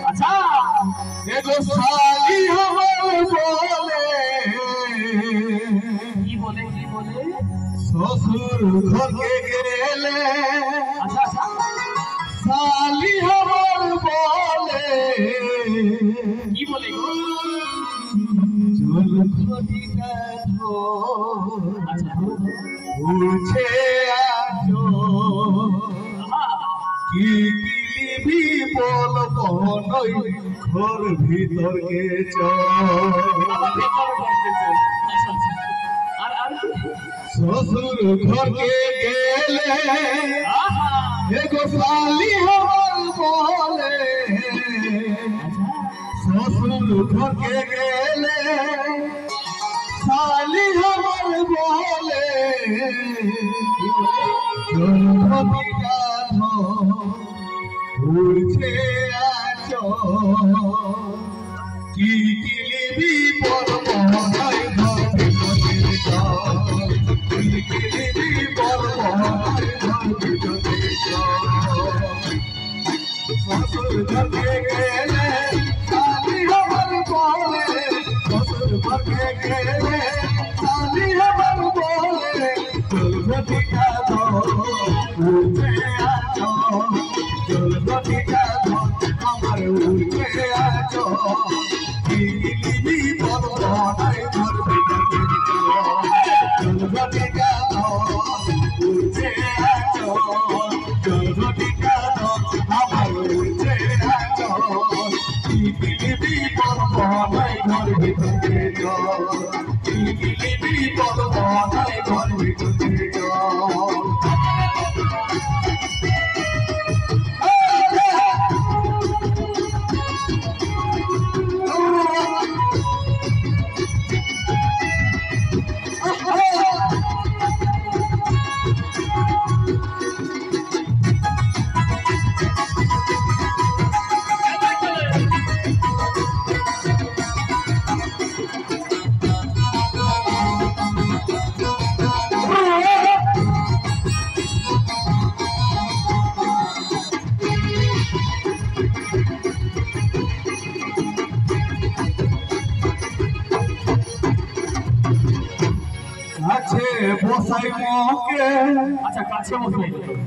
আচ্ছা এগো শালি আমার বলে কি বলে শ্বশুর ঘরকে গেলে আচ্ছা আচ্ছা শালি আমার বলে কি বলে গো জল খটিকা আচ্ছা উঠে আছো কি কিলিবি বলবো নই ঘর ভিতর গেছ আমার ভিতর করতেছে আচ্ছা আচ্ছা আর আর শ্বশুর ঘরকে গেলে আহা এগো শালি আমার বলে শ্বশুর ঘরকে গেলে শালি আমার বলে উঠে আছো কি কিলিবি বলব নাই ঘর ভিতরে যাও কি কিলিবি বলব নাই ঘর ভিতরে যাও শ্বশুর ঘরকে গেলে শালি আমার বলে শ্বশুর ঘরকে গেলে শালি আমার বলে জলঘটিকা উঠে আছো জলঘটিকা আমার উঠে আছো কি কিলিবি বলব নাই ঘর ভিতরে যাও জলঘটিকা উঠে আছো জলঘটিকা আমার উঠে আছো কি কিলিবি বলব নাই ঘর ভিতরে যাও কি কিলিবি বলব নাই ঘর ভিতরে যাও কাছে বসাই মকে আচ্ছা কাছে বসে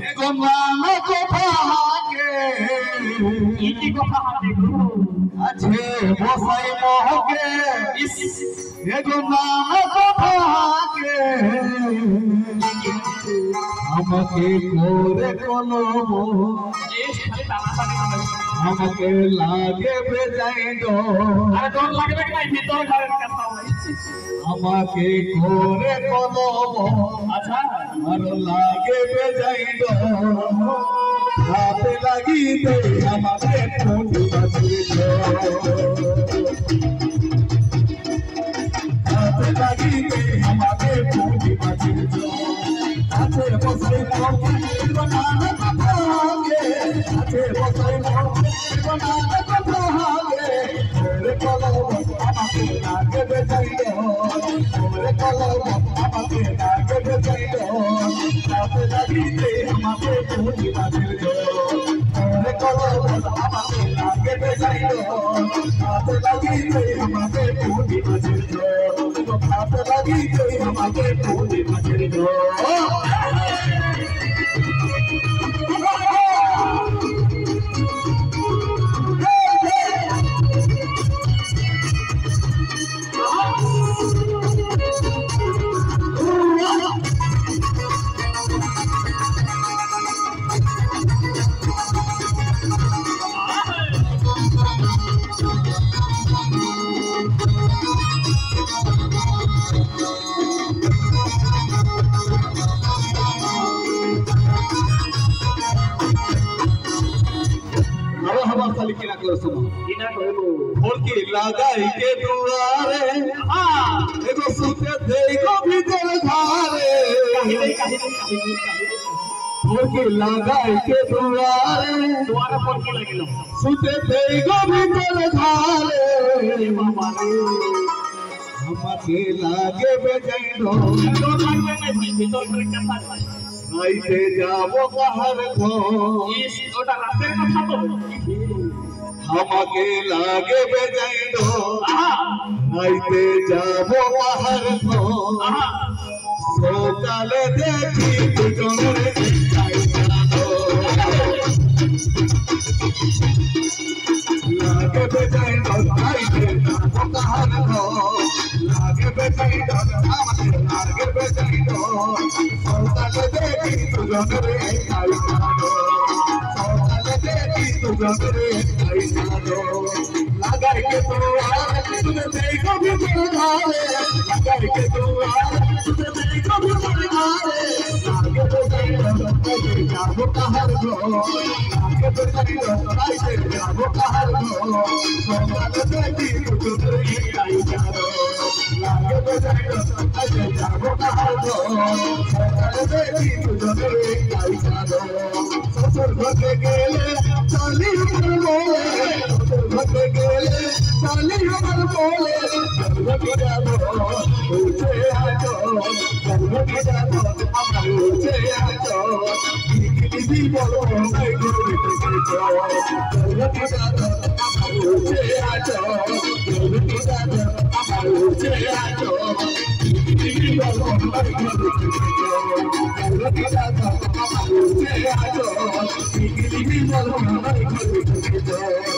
এগো নানা কোথাকে কি কথা হাতে গো কাছে বসাই মকে ইস এগো নানা কোথাকে আমাকে করে কলম এই খালি টানাটানি করে আমাকে লাগে বেজাই দো আরে ডর লাগে না ভিতর ঘরের কথা ভাই আমাকে করে কলম আচ্ছা আর লাগে বেজাই দো হাতে লাগিতে আমাকে ঠোঁটি বাঁচিয়ে হাতে লাগিতে আমাকে ঠোঁটি বাঁচিয়ে আছে বসাই মকে বানানা কথা হবে আছে বসাই মকে বানানা কথা হবে ওরে কলম আমাকে লাগে বেজাই দো ওরে কলম আমাকে লাগে বেজাই দো হাতে লাগিতে আমাকে ঠোঁটি বাঁচিয়ে ওরে কলম আমাকে লাগে বেজাই দো হাতে লাগিতে আমাকে ঠোঁটি বাঁচিয়ে হাতে লাগিতে আমাকে ঠোঁটি বাঁচিয়ে भोरकी लगाई के दुआरे एगो सुते देगो भीतर घारे भोरकी लगाई के दुआरे द्वारा पर के लगिलो सुते देगो भीतर घारे हमके लागे बेजैनो डर लागबे नहीं ভিতর করে কথা आइते जाबो कहर को ইস ওটা রাতের কথা তো আমাকে লাগে বেজাইল নাইতে যাব পাহাড় সকালে দেখি দুজনে লাগে বেজাইল নাইতে যাব পাহাড় লাগে বেজাইল আমাকে লাগে বেজাইল সকালে দেখি দুজনে लगाई के तो तुझे देखो भी बुझावे लगाई के तो तुझे देखो भी बुझावे आगे तो जाओ कहां गो आगे तो जाओ कहां गो सोमवार देखी तुझे काई जाओ आगे तो जाओ कहां गो सोमवार देखी तुझे काई जाओ ससुर भगे गेले चाली बोले भगे गेले चाली बोले भगे जाबो उठे आजो भगे जाबो उठे आजो किसी बोलो नहीं भगे जाबो उठे आजो भगे जाबो उठे आजो किसी बोलो नहीं भगे जाबो उठे आजो किसी बोलो नहीं भगे जाबो